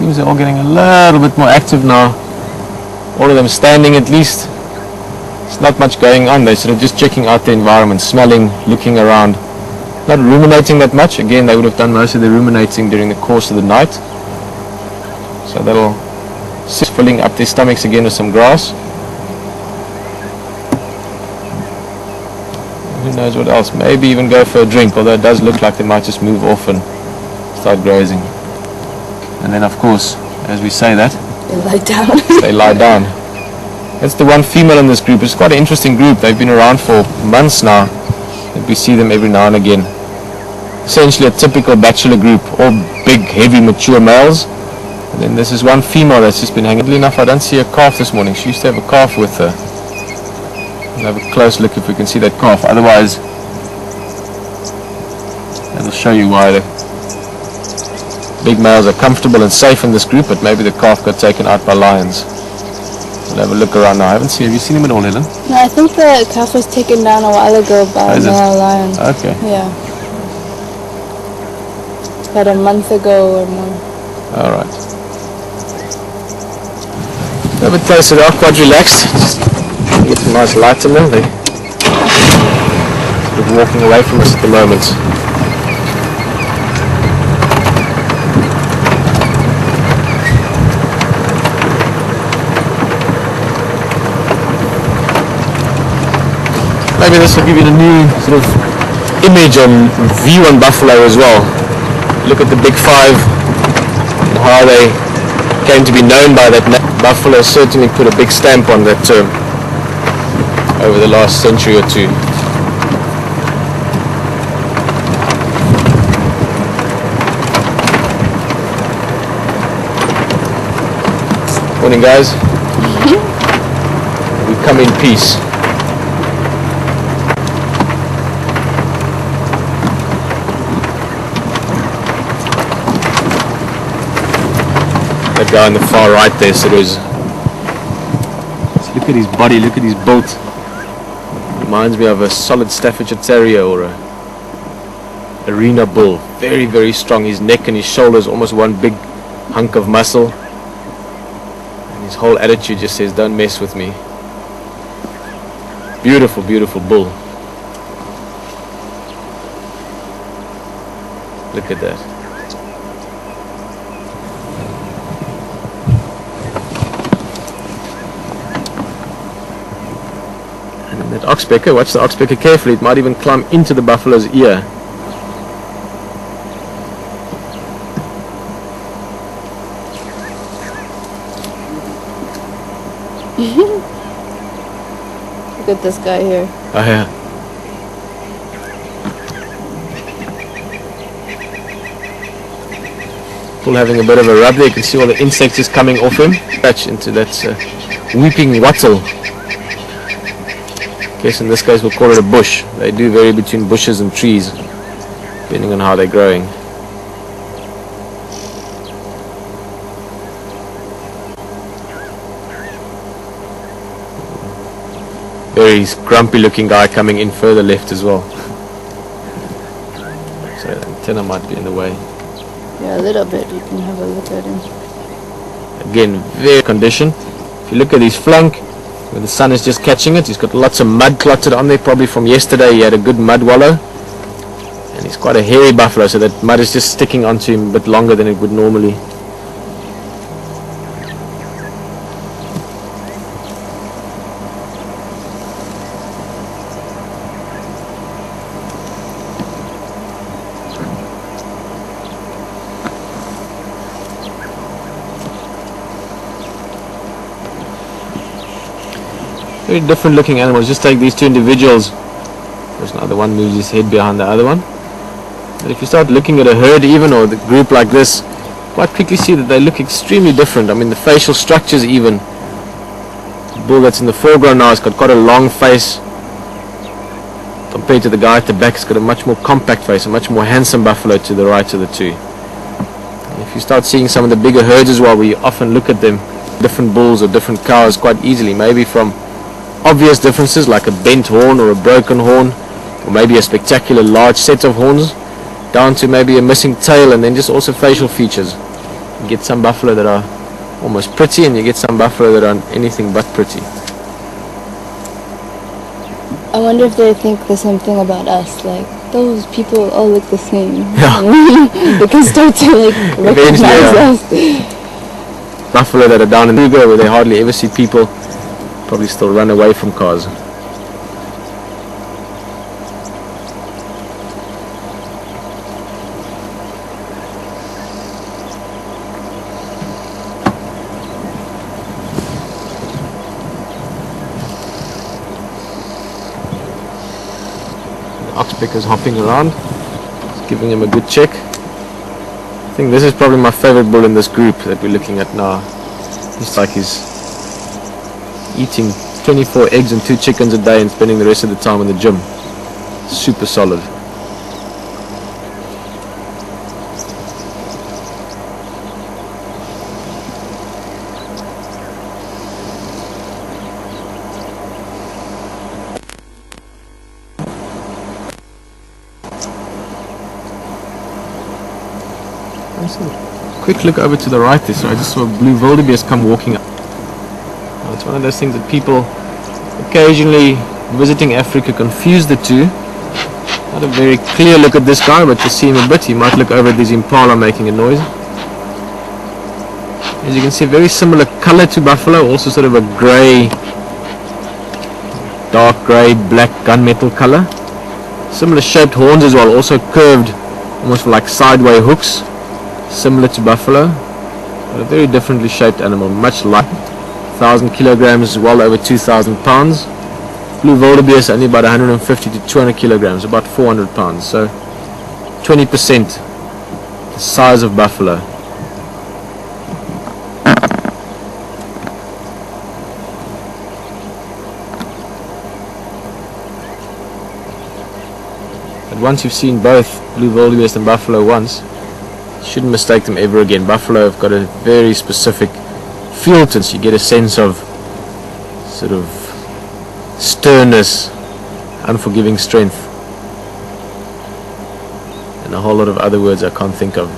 Seems they're all getting a little bit more active now. All of them standing at least. There's not much going on. They're sort of just checking out the environment, smelling, looking around. Not ruminating that much. Again, they would have done most of the ruminating during the course of the night. So they'll sit filling up their stomachs again with some grass. Who knows what else? Maybe even go for a drink, although it does look like they might just move off and start grazing. And then of course, as we say that, they lie down. They lie down. That's the one female in this group. It's quite an interesting group. They've been around for months now. We see them every now and again. Essentially a typical bachelor group, all big, heavy, mature males. And then this is one female that's just been hanging. Oddly enough, I don't see a calf this morning. She used to have a calf with her. We'll have a close look if we can see that calf. Otherwise, that'll show you why the big males are comfortable and safe in this group, but maybe the calf got taken out by lions. We'll have a look around now. I haven't seen. Have you seen him at all, Helen? No, I think the calf was taken down a while ago by a male lion. Okay. Yeah. About a month ago or more. All right. A bit closer. They are quite relaxed. Just get some nice light in them. They're sort of walking away from us at the moment. Maybe this will give you a new sort of image and view on buffalo as well. Look at the big five and how they came to be known by that name. Buffalo certainly put a big stamp on that term over the last century or two. Morning, guys. We come in peace. That guy on the far right there, so there's. Look at his body, look at his build. Reminds me of a solid Staffordshire Terrier or a arena bull. Very, very strong. His neck and his shoulders, almost one big hunk of muscle. And his whole attitude just says, don't mess with me. Beautiful, beautiful bull. Look at that. That oxpecker, watch the oxpecker carefully, it might even climb into the buffalo's ear. Look at this guy here. Oh yeah. Bull having a bit of a rub there, you can see all the insects just coming off him. Touch into that weeping wattle. I guess in this case we'll call it a bush. They do vary between bushes and trees, depending on how they're growing. Very grumpy looking guy coming in further left as well. Sorry, the antenna might be in the way. Yeah, a little bit. You can have a look at him. Again, very condition. If you look at his flank, where the sun is just catching it, he's got lots of mud clotted on there, probably from yesterday. He had a good mud wallow, and he's quite a hairy buffalo, so that mud is just sticking onto him a bit longer than it would normally. Very different looking animals. Just take these two individuals. There's another one moves his head behind the other one. But if you start looking at a herd even, or the group like this, quite quickly see that they look extremely different. I mean, the facial structures even. The bull that's in the foreground now has got quite a long face. Compared to the guy at the back, it's got a much more compact face, a much more handsome buffalo to the right of the two. And if you start seeing some of the bigger herds as well, where you often look at them, different bulls or different cows quite easily, maybe from obvious differences like a bent horn or a broken horn, or maybe a spectacular large set of horns, down to maybe a missing tail, and then just also facial features. You get some buffalo that are almost pretty, and you get some buffalo that are anything but pretty. I wonder if they think the same thing about us, like, those people all look the same. Yeah. They can start to like recognize us. Buffalo that are down in Kruger where they hardly ever see people probably still run away from cars. Oxpecker's hopping around, just giving him a good check. I think this is probably my favorite bull in this group that we're looking at now. He's like he's eating 24 eggs and 2 chickens a day and spending the rest of the time in the gym. Super solid. Quick look over to the right there, so I just saw a blue wildebeest come walking up. Now, it's one of those things that people occasionally visiting Africa confuse the two. Not a very clear look at this guy, but to see him a bit, you might look over at this impala making a noise. As you can see, a very similar color to buffalo, also sort of a grey, dark grey, black gunmetal color. Similar shaped horns as well, also curved almost like sideway hooks. Similar to buffalo, but a very differently shaped animal, much lighter, 1,000 kilograms, well over 2,000 pounds. Blue wildebeest only about 150 to 200 kilograms, about 400 pounds, so 20% the size of buffalo. But once you've seen both blue wildebeest and buffalo once, shouldn't mistake them ever again. Buffalo have got a very specific feel to it, so you get a sense of sort of sternness, unforgiving strength, and a whole lot of other words I can't think of.